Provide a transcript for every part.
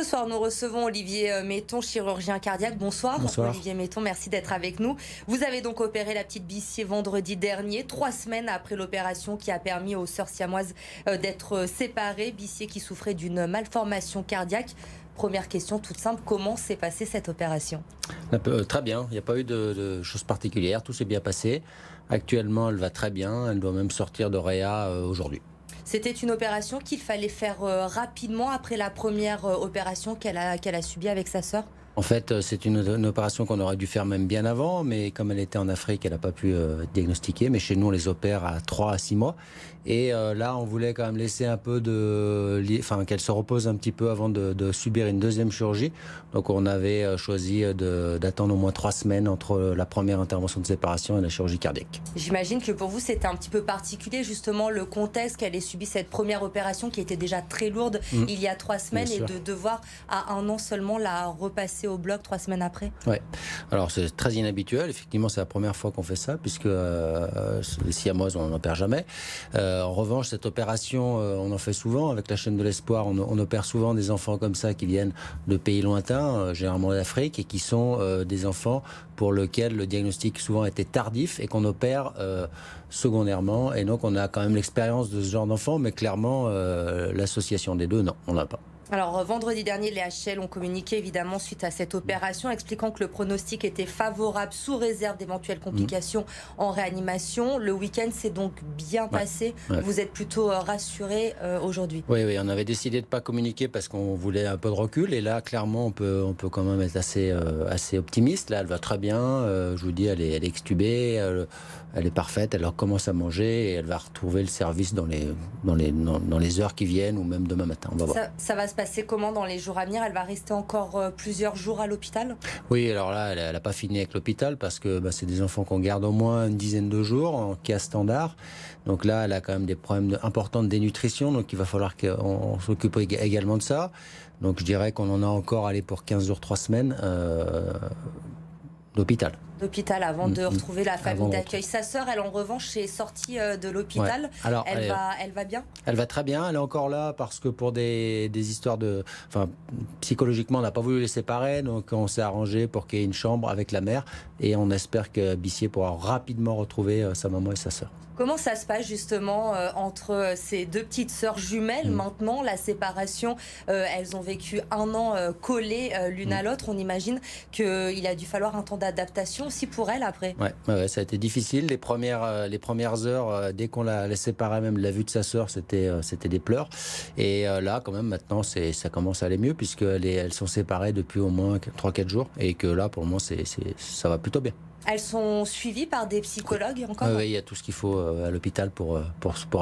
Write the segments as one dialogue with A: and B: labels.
A: Ce soir, nous recevons Olivier Metton, chirurgien cardiaque. Bonsoir.
B: Bonsoir.
A: Olivier Metton, merci d'être avec nous. Vous avez donc opéré la petite Bissier vendredi dernier, 3 semaines après l'opération qui a permis aux sœurs siamoises d'être séparées. Bissier qui souffrait d'une malformation cardiaque. Première question toute simple, comment s'est passée cette opération?
B: Très bien, il n'y a pas eu de choses particulières, tout s'est bien passé. Actuellement, elle va très bien, elle doit même sortir de réa aujourd'hui.
A: C'était une opération qu'il fallait faire rapidement après la première opération qu'elle a subie avec sa sœur?
B: En fait, c'est une opération qu'on aurait dû faire même bien avant, mais comme elle était en Afrique, elle n'a pas pu diagnostiquer. Mais chez nous, on les opère à 3 à 6 mois. Et là, on voulait quand même laisser un peu qu'elle se repose un petit peu avant de subir une deuxième chirurgie. Donc, on avait choisi d'attendre au moins 3 semaines entre la première intervention de séparation et la chirurgie cardiaque.
A: J'imagine que pour vous, c'était un petit peu particulier, justement, le contexte qu'elle ait subi cette première opération qui était déjà très lourde il y a 3 semaines et de devoir, à 1 an seulement, la repasser au bloc 3 semaines après.
B: Oui, alors c'est très inhabituel. Effectivement, c'est la première fois qu'on fait ça, puisque les siamoises, on n'en opère jamais. En revanche, cette opération, on en fait souvent. Avec la chaîne de l'espoir, on opère souvent des enfants comme ça qui viennent de pays lointains, généralement d'Afrique, et qui sont des enfants pour lesquels le diagnostic souvent était tardif et qu'on opère secondairement. Et donc, on a quand même l'expérience de ce genre d'enfants, mais clairement, l'association des deux, non, on l'a pas.
A: Alors, vendredi dernier, les HL ont communiqué évidemment suite à cette opération, expliquant que le pronostic était favorable sous réserve d'éventuelles complications en réanimation. Le week-end s'est donc bien passé. Ouais. Vous êtes plutôt rassuré aujourd'hui?
B: Oui, on avait décidé de ne pas communiquer parce qu'on voulait un peu de recul. Et là, clairement, on peut quand même être assez optimiste. Là, elle va très bien. Je vous dis, elle est extubée. Elle est parfaite, elle commence à manger et elle va retrouver le service dans les heures qui viennent ou même demain matin. On va voir.
A: Ça va se passer comment dans les jours à venir? Elle va rester encore plusieurs jours à l'hôpital?
B: Oui, alors là, elle n'a pas fini avec l'hôpital parce que c'est des enfants qu'on garde au moins une dizaine de jours en cas standard. Donc là, elle a quand même des problèmes importants de dénutrition, donc il va falloir qu'on s'occupe également de ça. Donc je dirais qu'on en a encore pour 15 jours, 3 semaines d'hôpital.
A: L'hôpital avant de retrouver la famille d'accueil. Sa sœur, elle en revanche est sortie de l'hôpital. Ouais. Alors, elle va bien? Elle va
B: très bien. Elle est encore là parce que pour des histoires psychologiquement, on n'a pas voulu les séparer, donc on s'est arrangé pour qu'il y ait une chambre avec la mère et on espère que Bissier pourra rapidement retrouver sa maman et sa sœur.
A: Comment ça se passe justement entre ces deux petites sœurs jumelles? Maintenant, la séparation, elles ont vécu 1 an collées l'une à l'autre. On imagine qu'il a dû falloir un temps d'adaptation aussi pour elle après.
B: Ouais, ça a été difficile. Les premières heures, dès qu'on la séparait, même la vue de sa sœur, c'était des pleurs. Et là, quand même, maintenant, ça commence à aller mieux puisqu'elles sont séparées depuis au moins 3-4 jours et que là, pour le moment, ça va plutôt bien.
A: Elles sont suivies par des psychologues encore?
B: Oui, il y a tout ce qu'il faut à l'hôpital pour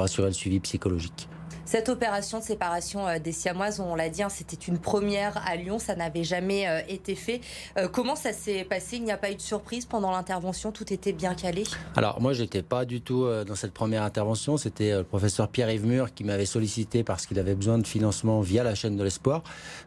B: assurer le suivi psychologique.
A: Cette opération de séparation des siamoises, on l'a dit, c'était une première à Lyon, ça n'avait jamais été fait. Comment ça s'est passé? Il n'y a pas eu de surprise pendant l'intervention, tout était bien calé? Alors
B: moi, je n'étais pas du tout dans cette première intervention, c'était le professeur Pierre-Yves Mur qui m'avait sollicité parce qu'il avait besoin de financement via la chaîne de l'espoir.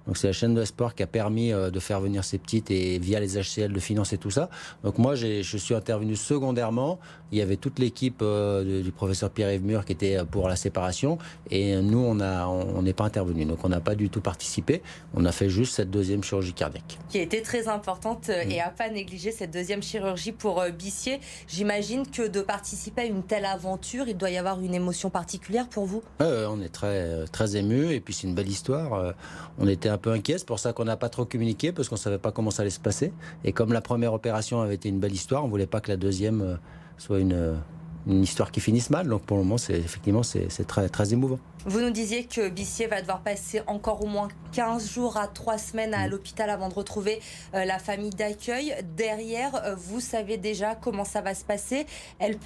B: Donc c'est la chaîne de l'espoir qui a permis de faire venir ces petites et via les HCL de financer tout ça. Donc moi, je suis intervenu secondairement. Il y avait toute l'équipe du professeur Pierre-Yves Mur qui était pour la séparation et nous, on n'est pas intervenu, donc on n'a pas du tout participé. On a fait juste cette deuxième chirurgie cardiaque.
A: Qui a été très importante et à pas négliger cette deuxième chirurgie pour Bissier. J'imagine que de participer à une telle aventure, il doit y avoir une émotion particulière pour vous?
B: On est très, très émus et puis c'est une belle histoire. On était un peu inquiets, c'est pour ça qu'on n'a pas trop communiqué parce qu'on ne savait pas comment ça allait se passer. Et comme la première opération avait été une belle histoire, on ne voulait pas que la deuxième soit une histoire qui finisse mal, donc pour le moment c'est très, très émouvant.
A: Vous nous disiez que Bissier va devoir passer encore au moins 15 jours à 3 semaines à l'hôpital avant de retrouver la famille d'accueil. Derrière, vous savez déjà comment ça va se passer. Elles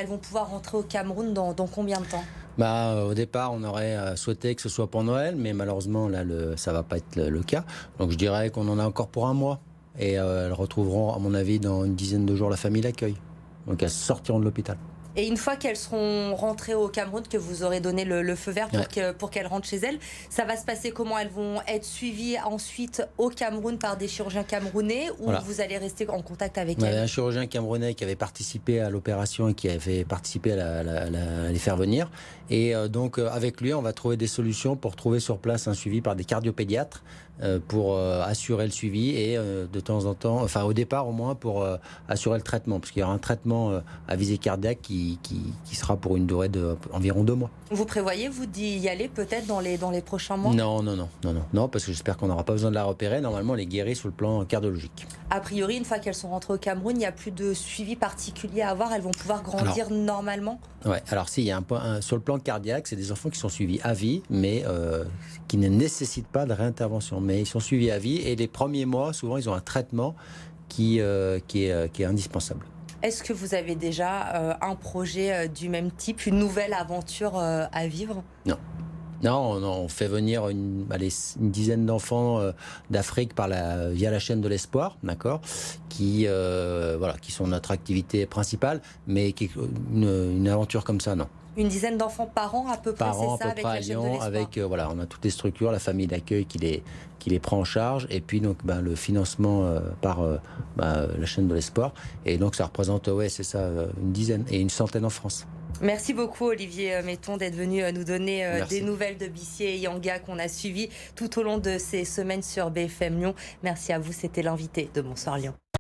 A: vont pouvoir rentrer au Cameroun dans combien de temps?
B: Au départ, on aurait souhaité que ce soit pour Noël, mais malheureusement là, ça va pas être le cas. Donc je dirais qu'on en a encore pour 1 mois et elles retrouveront, à mon avis, dans une dizaine de jours la famille d'accueil. Donc elles sortiront de l'hôpital.
A: Et une fois qu'elles seront rentrées au Cameroun, que vous aurez donné le feu vert pour qu'elles rentrent chez elles, ça va se passer comment? Elles vont être suivies ensuite au Cameroun par des chirurgiens camerounais, ou vous allez rester en contact avec elles?
B: Un chirurgien camerounais qui avait participé à l'opération et qui avait participé à les faire venir. Et donc avec lui, on va trouver des solutions pour trouver sur place un suivi par des cardiopédiatres pour assurer le suivi et de temps en temps, enfin au départ au moins, pour assurer le traitement, parce qu'il y aura un traitement à visée cardiaque qui sera pour une durée d'environ 2 mois.
A: Vous prévoyez, vous, d'y aller peut-être dans les prochains mois?
B: Non, parce que j'espère qu'on n'aura pas besoin de la repérer. Normalement, elle est guérie sur le plan cardiologique.
A: A priori, une fois qu'elles sont rentrées au Cameroun, il n'y a plus de suivi particulier à avoir. Elles vont pouvoir grandir normalement?
B: Ouais, alors si, il y a un point sur le plan cardiaque, c'est des enfants qui sont suivis à vie, mais qui ne nécessitent pas de réintervention. Mais ils sont suivis à vie, et les premiers mois, souvent, ils ont un traitement qui est indispensable.
A: Est-ce que vous avez déjà un projet du même type, une nouvelle aventure à vivre?
B: Non. Non, on fait venir une dizaine d'enfants d'Afrique via la chaîne de l'espoir, d'accord, qui sont notre activité principale, mais qui est une aventure comme ça, non.
A: Une dizaine d'enfants par an à peu près, c'est ça, avec la chaîne de l'espoir?
B: Avec on a toutes les structures, la famille d'accueil qui les prend en charge, et puis donc le financement par la chaîne de l'espoir, et donc ça représente c'est ça, une dizaine et une centaine en France.
A: Merci beaucoup Olivier Metton d'être venu nous donner des nouvelles de Bissier et Yanga qu'on a suivies tout au long de ces semaines sur BFM Lyon. Merci à vous, c'était l'invité de Bonsoir Lyon.